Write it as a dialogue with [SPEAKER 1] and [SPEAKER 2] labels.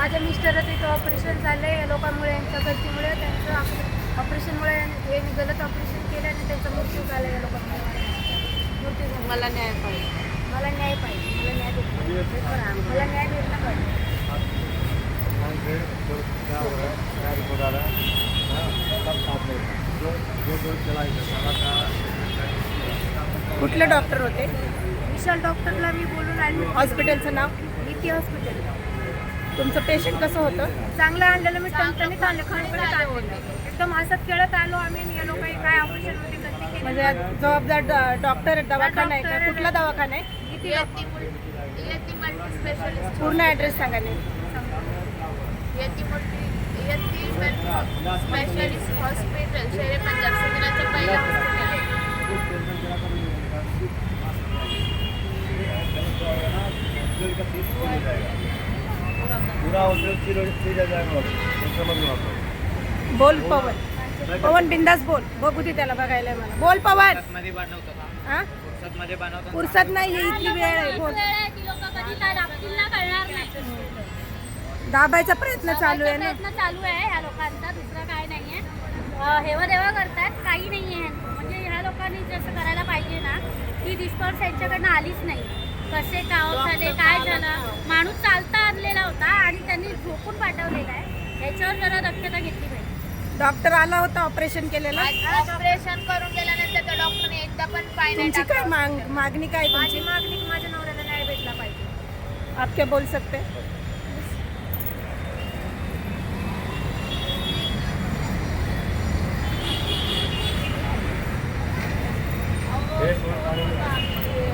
[SPEAKER 1] माझ्या मिस्टरचं इथं ऑपरेशन झालं आहे या लोकांमुळे, यांच्या गलतीमुळे. त्यांचं ऑपरेशनमुळे हे गलत ऑपरेशन केलं आणि त्यांचा मृत्यू झाला या लोकांमुळे. मृत्यू झाला.
[SPEAKER 2] मला न्याय पाहिजे.
[SPEAKER 1] मला न्याय पाहिजे. मला न्याय भेटला. मला न्याय भेटला पाहिजे.
[SPEAKER 3] कुठले डॉक्टर होते?
[SPEAKER 1] विशाल डॉक्टरला मी बोलून ॲडमिट.
[SPEAKER 3] हॉस्पिटलचं नाव?
[SPEAKER 1] नीती हॉस्पिटल.
[SPEAKER 3] तुमचं पेशंट कसं होतं?
[SPEAKER 1] चांगलं आणलेलं, मी टणटणीत आणलं, खणखणीत आणलेलं. एकदम हसत खेळत आलो आम्ही. या लोकांनी काय ऑपरेशन मध्ये गलती केली.
[SPEAKER 3] म्हणजे जबाबदार डॉक्टर दवाखाना आहे का? कुठला दवाखाना आहे?
[SPEAKER 2] स्पेशलिस्ट
[SPEAKER 3] पूर्ण ॲड्रेस सांगा नाही.
[SPEAKER 2] स्पेशलिस्ट हॉस्पिटल शेरे पंजाब सिविलाचं पहिलं हॉस्पिटल आहे.
[SPEAKER 3] बोल पवन. पवन बिंदास बोल. बघू दे त्याला बघायला मला. बोल पवन. हा? फुर्सत नाही, ही इतकी वेळ आहे. बोल. दाबायचा प्रयत्न चालू आहे ना.
[SPEAKER 4] प्रयत्न चालू आहे ह्या लोकांचा, दुसरं काय नाहीये. हेवा देवा करतात, काही नाहीये. म्हणजे ह्या लोकांनी जसं करायला पाहिजे ना, ती रिस्पॉन्स यांच्याकडनं आलीच नाही. कसे काव झाले, काय झालं, माणूस चालता आणलेला होता आणि त्यांनी झोपून पाठवलेला आहे. याच्यावर जरा दक्षता घेतली पाहिजे.
[SPEAKER 3] डॉक्टर आला होता ऑपरेशन केलेला.
[SPEAKER 2] ऑपरेशन करून गेल्यानंतर त्या डॉक्टरने एकदा पण पाय नाही
[SPEAKER 3] तुमची काय
[SPEAKER 2] टाकला.
[SPEAKER 3] मागणी काय
[SPEAKER 1] माझी
[SPEAKER 3] तुमची?
[SPEAKER 1] मागणी की माझ्या नवऱ्याला न्याय भेटला पाहिजे.
[SPEAKER 3] आप क्या बोल सकते?
[SPEAKER 5] हे